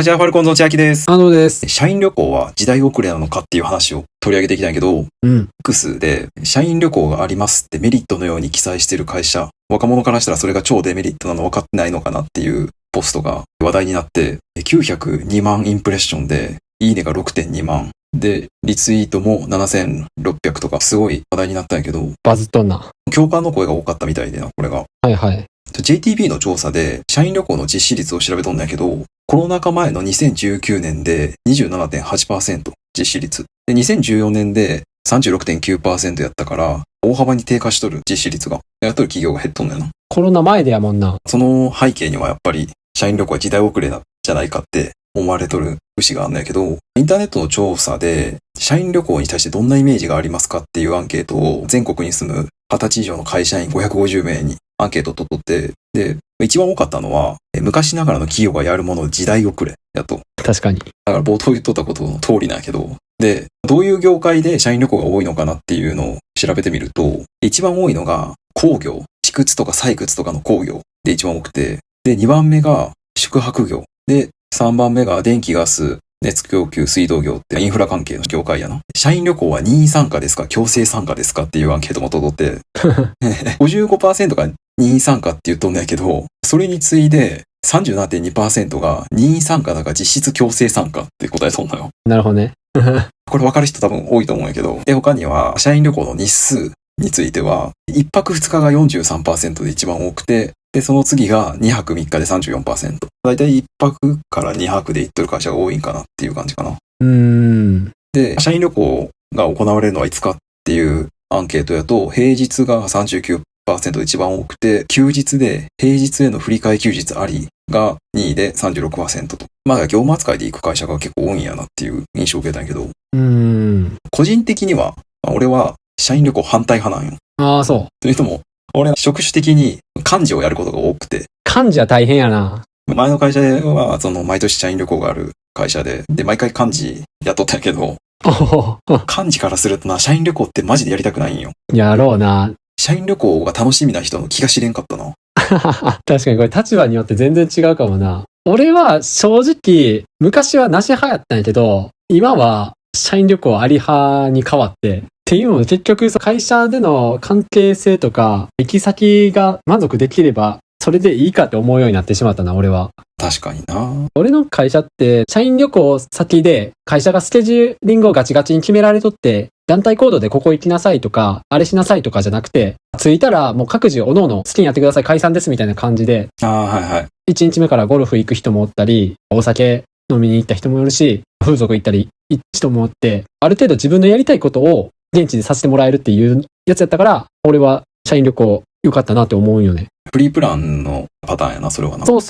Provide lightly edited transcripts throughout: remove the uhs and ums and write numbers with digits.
ラジャーファルコンズの千秋です。です。社員旅行は時代遅れなのかっていう話を取り上げていきたいけど、X で社員旅行がありますってメリットのように記載してる会社、若者からしたらそれが超デメリットなの分かってないのかなっていうポストが話題になって、902万インプレッションで、いいねが 6.2 万。で、リツイートも7600とかすごい話題になったんやけど、バズっとんな。共感の声が多かったみたいでな、これが。はいはい。JTB の調査で社員旅行の実施率を調べとんだけど、コロナ禍前の2019年で 27.8% 実施率。で、2014年で 36.9% やったから、大幅に低下しとる実施率が。やっとる企業が減っとんだよな。コロナ前でやもんな。その背景にはやっぱり社員旅行は時代遅れなんじゃないかって思われとる節があるんだけど、インターネットの調査で社員旅行に対してどんなイメージがありますかっていうアンケートを全国に住む20歳以上の会社員550名にアンケートを取って、で、一番多かったのは、昔ながらの企業がやるもの時代遅れやと。確かに。だから冒頭言っとったことの通りなんやけど、で、どういう業界で社員旅行が多いのかなっていうのを調べてみると、一番多いのが工業、地靴とか採掘とかの工業で一番多くて、で、2番目が宿泊業、で、3番目が電気ガス、熱供給、水道業ってインフラ関係の業界やな。社員旅行は任意参加ですか強制参加ですかっていうアンケートも取って、55% が任意参加って言っとんだけど、それに次いで 37.2% が任意参加だから実質強制参加って答えとんのよ。なるほどね。これ分かる人多分多いと思うんやけど、で、他には社員旅行の日数については、1泊2日が 43% で一番多くて、で、その次が2泊3日で 34%。だいたい1泊から2泊で行ってる会社が多いんかなっていう感じかな。で、社員旅行が行われるのはいつかっていうアンケートやと、平日が 39% で一番多くて、休日で平日への振り替え休日ありが2位で 36% と。まあ、業務扱いで行く会社が結構多いんやなっていう印象を受けたんやけど、個人的には、俺は社員旅行反対派なんよ。ああ、そう。というのも、俺は職種的に幹事をやることが多くて。幹事は大変やな。前の会社では、毎年社員旅行がある会社で、毎回幹事雇ったんやけど、幹事からするとな、社員旅行ってマジでやりたくないんよ。やろうな。社員旅行が楽しみな人の気が知れんかったな。確かにこれ立場によって全然違うかもな。俺は正直、昔はなし派やったんやけど、今は社員旅行あり派に変わって、っていうのも結局会社での関係性とか行き先が満足できればそれでいいかって思うようになってしまったな、俺は。確かにな。俺の会社って社員旅行先で会社がスケジューリングをガチガチに決められとって、団体行動でここ行きなさいとかあれしなさいとかじゃなくて、着いたらもう各自おのおの好きにやってください、解散ですみたいな感じで、はいはい。1日目からゴルフ行く人もおったり、お酒飲みに行った人もいるし、風俗行ったり人もおって、ある程度自分のやりたいことを現地でさせてもらえるっていうやつやったから、俺は社員旅行良かったなって思うんよね。フリープランのパターンやな、それはな。そう。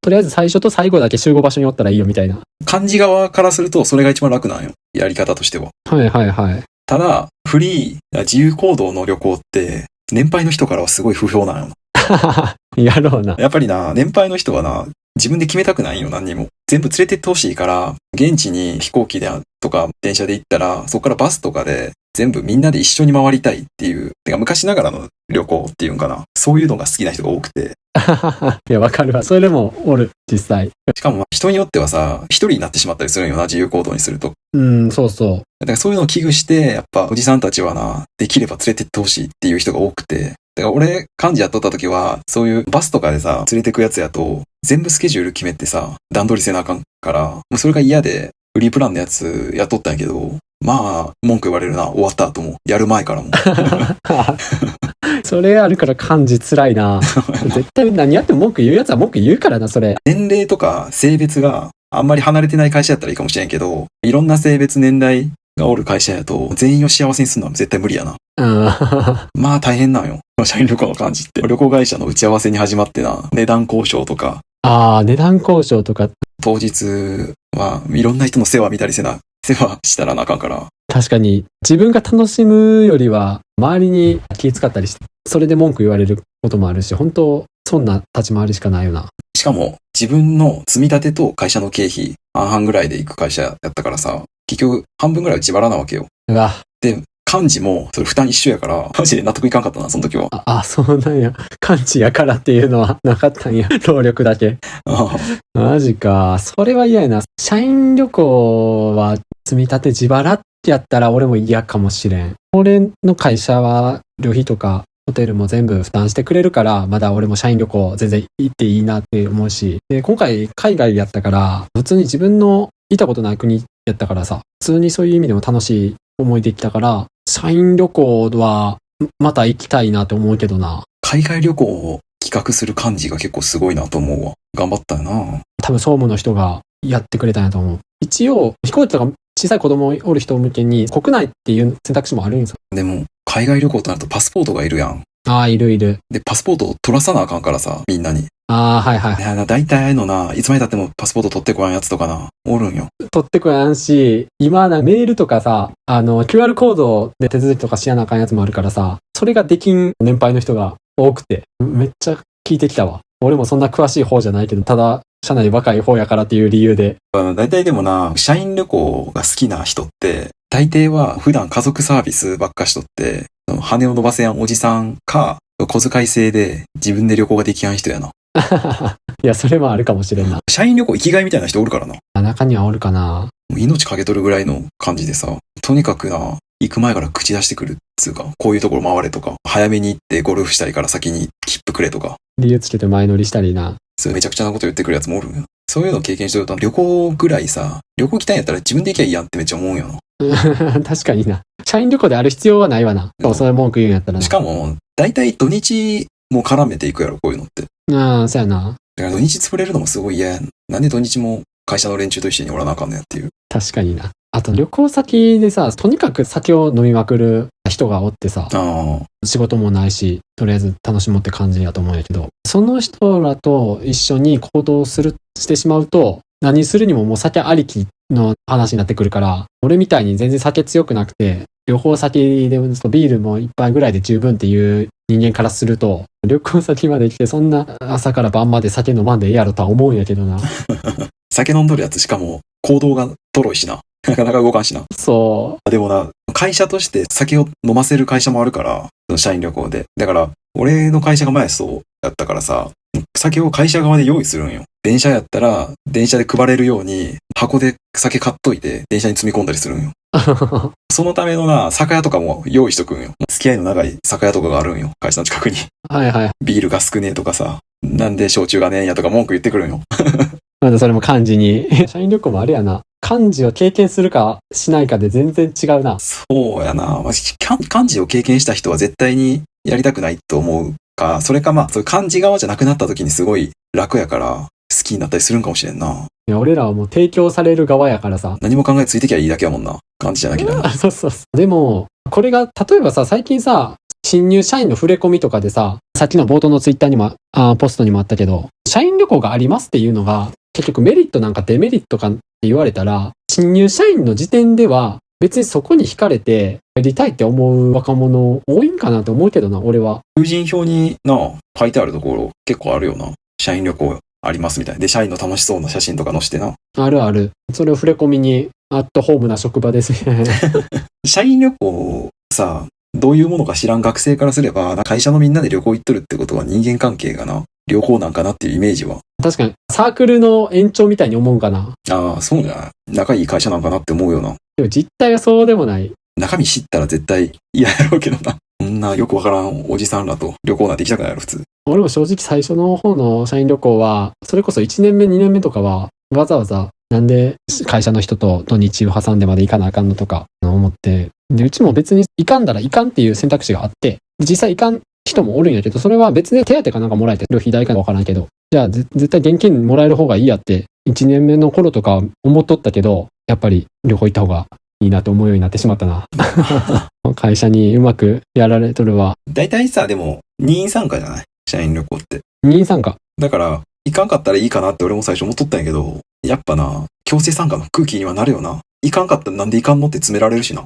とりあえず最初と最後だけ集合場所におったらいいよみたいな。幹事側からするとそれが一番楽なんよ。やり方としては。はい。ただ、フリー、自由行動の旅行って、年配の人からはすごい不評なんよな。やろうな。やっぱりな、年配の人はな、自分で決めたくないよ、何にも。全部連れてってほしいから、現地に飛行機でとか電車で行ったら、そこからバスとかで全部みんなで一緒に回りたいっていう、てか昔ながらの旅行っていうんかな。そういうのが好きな人が多くて。いや、わかるわ。それでもおる、実際。しかも人によってはさ、一人になってしまったりするんよな、自由行動にすると。そう。だからそういうのを危惧して、やっぱおじさんたちはな、できれば連れてってほしいっていう人が多くて。だから俺、幹事やっとった時は、そういうバスとかでさ、連れてくやつやと、全部スケジュール決めてさ、段取りせなあかんから、もうそれが嫌で、フリープランのやつやっとったんやけど、まあ、文句言われるな、終わった後も。やる前からも。それあるから幹事辛いな。絶対何やっても文句言うやつは文句言うからな、それ。年齢とか性別があんまり離れてない会社やったらいいかもしれんけど、いろんな性別年代がおる会社やと、全員を幸せにするのは絶対無理やな。まあ大変なんよ。社員旅行の感じって。旅行会社の打ち合わせに始まってな、値段交渉とか。値段交渉とか。当日はいろんな人の世話見たり世話したらなあかんから。確かに自分が楽しむよりは周りに気遣ったりして、それで文句言われることもあるし、本当そんな立ち回りしかないよな。しかも自分の積み立てと会社の経費半々ぐらいで行く会社やったからさ、結局半分ぐらい自腹なわけよ。うわ。で、幹事もそれ負担一緒やから、マジで納得いかんかったな、その時は。そうなんや。幹事やからっていうのはなかったんや。労力だけ。マジか。それは嫌やな。社員旅行は積み立て自腹ってやったら俺も嫌かもしれん。俺の会社は旅費とかホテルも全部負担してくれるから、まだ俺も社員旅行全然行っていいなって思うし。で、今回海外やったから、普通に自分の行ったことない国やったからさ、普通にそういう意味でも楽しい思いできたから、社員旅行はまた行きたいなと思うけどな。海外旅行を企画する幹事が結構すごいなと思うわ。頑張ったよな。多分総務の人がやってくれたんやと思う。一応、飛行機とか小さい子供おる人向けに国内っていう選択肢もあるんですよ。でも、海外旅行となるとパスポートがいるやん。いるいる。で、パスポートを取らさなあかんからさ、みんなに。はいはい。いや、大体のな、いつまで経ってもパスポート取ってこやんやつとかな、おるんよ。取ってこやんし、今メールとかさ、QR コードで手続きとかしやなあかんやつもあるからさ、それができん年配の人が多くて、めっちゃ聞いてきたわ。俺もそんな詳しい方じゃないけど、ただ、社内若い方やからっていう理由で。大体でもな、社員旅行が好きな人って、大抵は普段家族サービスばっかしとって、羽を伸ばせやんおじさんか、小遣い制で自分で旅行ができやん人やな。いや、それもあるかもしれんな。社員旅行生きがいみたいな人おるからな。中にはおるかな。もう命かけとるぐらいの感じでさ、とにかくな、行く前から口出してくるっつうか、こういうところ回れとか、早めに行ってゴルフしたいから先に切符くれとか。理由つけて前乗りしたりな。そういうめちゃくちゃなこと言ってくるやつもおるんよ。そういうのを経験してると、旅行ぐらいさ、旅行行きたいんやったら自分で行きゃいいやんってめっちゃ思うんよな。確かにな。社員旅行である必要はないわな。そういう文句言うんやったらな。しかも、だいたい土日も絡めていくやろ、こういうのって。そうやな。だから土日潰れるのもすごい嫌やん。なんで土日も会社の連中と一緒におらなあかんのやっていう。確かにな。あと旅行先でさ、とにかく酒を飲みまくる人がおってさ、仕事もないし、とりあえず楽しもうって感じやと思うんやけど、その人らと一緒に行動してしまうと、何するにももう酒ありきの話になってくるから、俺みたいに全然酒強くなくて、旅行先でビールも一杯ぐらいで十分っていう人間からすると、旅行先まで来てそんな朝から晩まで酒飲まんでええやろとは思うんやけどな。酒飲んどるやつしかも行動がとろいしな。なかなか動かんしな。そう。でもな、会社として酒を飲ませる会社もあるから、その社員旅行で。だから、俺の会社が前そうやったからさ、酒を会社側で用意するんよ。電車やったら、電車で配れるように、箱で酒買っといて、電車に積み込んだりするんよ。そのためのな、酒屋とかも用意しとくんよ。付き合いの長い酒屋とかがあるんよ。会社の近くに。はいはい。ビールが少ねえとかさ、なんで焼酎がねえんやとか文句言ってくるんよ。まだそれも幹事に。社員旅行もあれやな。幹事を経験するかしないかで全然違うな。そうやな。幹事を経験した人は絶対にやりたくないと思うか、それかまあ、そういう幹事側じゃなくなった時にすごい楽やから、好きになったりするんかもしれんな。いや、俺らはもう提供される側やからさ。何も考えついてきゃいいだけやもんな。幹事じゃなきゃ。そうそうそう。でも、これが、例えばさ、最近さ、新入社員の触れ込みとかでさ、さっきの冒頭のツイッターにも、ポストにもあったけど、社員旅行がありますっていうのが、結局メリットなんかデメリットかって言われたら、新入社員の時点では、別にそこに惹かれて、やりたいって思う若者多いんかなと思うけどな、俺は。求人票にな、書いてあるところ結構あるよな。社員旅行ありますみたいな。で、社員の楽しそうな写真とか載せてな。あるある。それを触れ込みに、アットホームな職場ですね。社員旅行さ、どういうものか知らん学生からすれば、会社のみんなで旅行行っとるってことは人間関係がな、良好なんかなっていうイメージは。確かに、サークルの延長みたいに思うかな。ああ、そうじゃない。仲いい会社なんかなって思うよな。でも実態はそうでもない。中身知ったら絶対嫌やろうけどな。こんなよくわからんおじさんらと旅行なんて行きたくないやろ、普通。俺も正直最初の方の社員旅行は、それこそ1年目、2年目とかは、わざわざ、なんで会社の人と土日を挟んでまで行かなあかんのとか思って、で、うちも別に行かんだら行かんっていう選択肢があって、実際行かん人もおるんやけど、それは別で手当かなんかもらえて、旅費代かわからんけど、じゃあ絶対現金もらえる方がいいやって、1年目の頃とか思っとったけど、やっぱり旅行行った方がいいなと思うようになってしまったな。会社にうまくやられとるわ。大体さ、でも、任意参加じゃない？社員旅行って。任意参加。だから、行かんかったらいいかなって俺も最初思っとったんやけど、やっぱな、強制参加の空気にはなるよな。行かんかったらなんで行かんのって詰められるしな。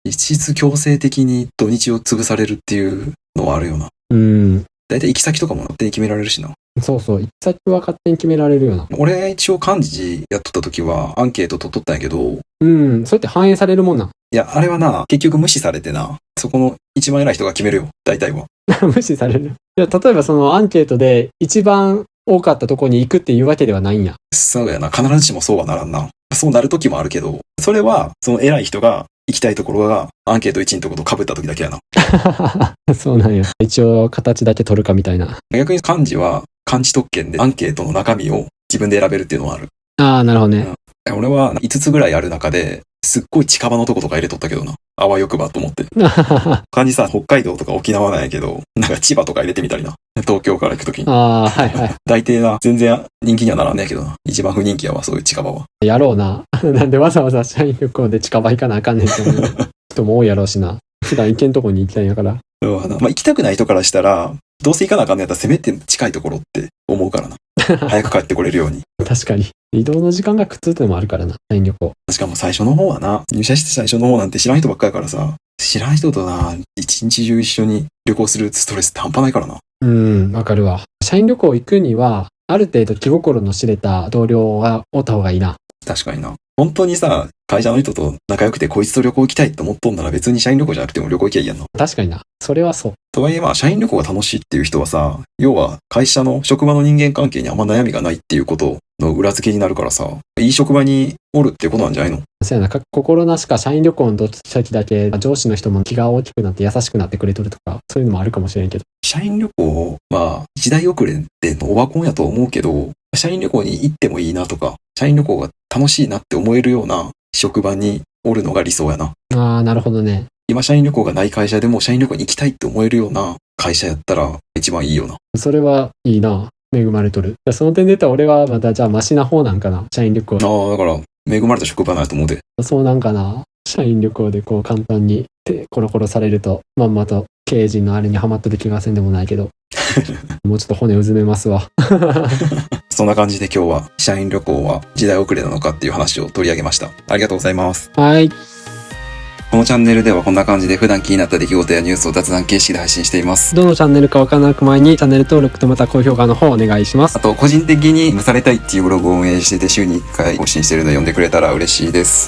一律強制的に土日を潰されるっていうのはあるよな。うん。大体行き先とかも勝手に決められるしな。そうそう。行き先は勝手に決められるよな。俺一応幹事やっとった時はアンケート取っとったんやけど、うん。そうやって反映されるもんなん。いや、あれはな、結局無視されてな、そこの一番偉い人が決めるよ、大体は。無視される。いや、例えばそのアンケートで一番多かったとこに行くっていうわけではないんや。そうやな、必ずしもそうはならんな。そうなる時もあるけど、それは、その偉い人が行きたいところが、アンケート1位のところと被った時だけやな。そうなんや。一応形だけ取るかみたいな。逆に漢字は、漢字特権でアンケートの中身を自分で選べるっていうのはある。ああ、なるほどね。俺は5つぐらいある中で、すっごい近場のとことか入れとったけどな。あわよくばと思って。漢字さ、北海道とか沖縄なんやけど、なんか千葉とか入れてみたりな。東京から行くときに。ああ、はいはい。大抵な、全然人気にはならんねえけどな。一番不人気やわ、そういう近場は。やろうな。なんでわざわざ社員旅行で近場行かなあかんねんって思う人も多いやろうしな。普段行けんとこに行きたいんやから。まあ行きたくない人からしたら、どうせ行かなあかんねやったらせめて近いところって思うからな。早く帰ってこれるように。確かに。移動の時間が苦痛ってのもあるからな、社員旅行。しかも最初の方はな、入社して最初の方なんて知らん人ばっかりやからさ、知らん人とな、一日中一緒に旅行するストレスって半端ないからな。わかるわ。社員旅行行くには、ある程度気心の知れた同僚がおった方がいいな。確かにな。本当にさ、会社の人と仲良くてこいつと旅行行きたいと思っとんなら別に社員旅行じゃなくても旅行行きゃいいやんの。確かにな。それはそう。とはいえ社員旅行が楽しいっていう人はさ、要は会社の職場の人間関係にあんま悩みがないっていうことの裏付けになるからさ、いい職場におるっていうことなんじゃないの？そうやな。心なしか社員旅行の時だけ上司の人も気が大きくなって優しくなってくれとるとか、そういうのもあるかもしれんけど。社員旅行は時代遅れでのオワコンやと思うけど、社員旅行に行ってもいいなとか、社員旅行が楽しいなって思えるような職場におるのが理想やな。ああ、なるほどね。今社員旅行がない会社でも社員旅行に行きたいって思えるような会社やったら一番いいよな。それはいいな。恵まれとる。その点で言ったら俺はまたじゃあマシな方なんかな。社員旅行。ああ、だから恵まれた職場なんやと思うで。そうなんかな。社員旅行でこう簡単に手コロコロされると、まんまと経営陣のあれにハマってる気がせんでもないけど。もうちょっと骨うずめますわ。そんな感じで今日は社員旅行は時代遅れなのかっていう話を取り上げました。ありがとうございます。はい。このチャンネルではこんな感じで普段気になった出来事やニュースを雑談形式で配信しています。どのチャンネルかわからなく前にチャンネル登録とまた高評価の方お願いします。あと個人的に蒸されたいっていうブログを運営してて週に1回更新してるので読んでくれたら嬉しいです。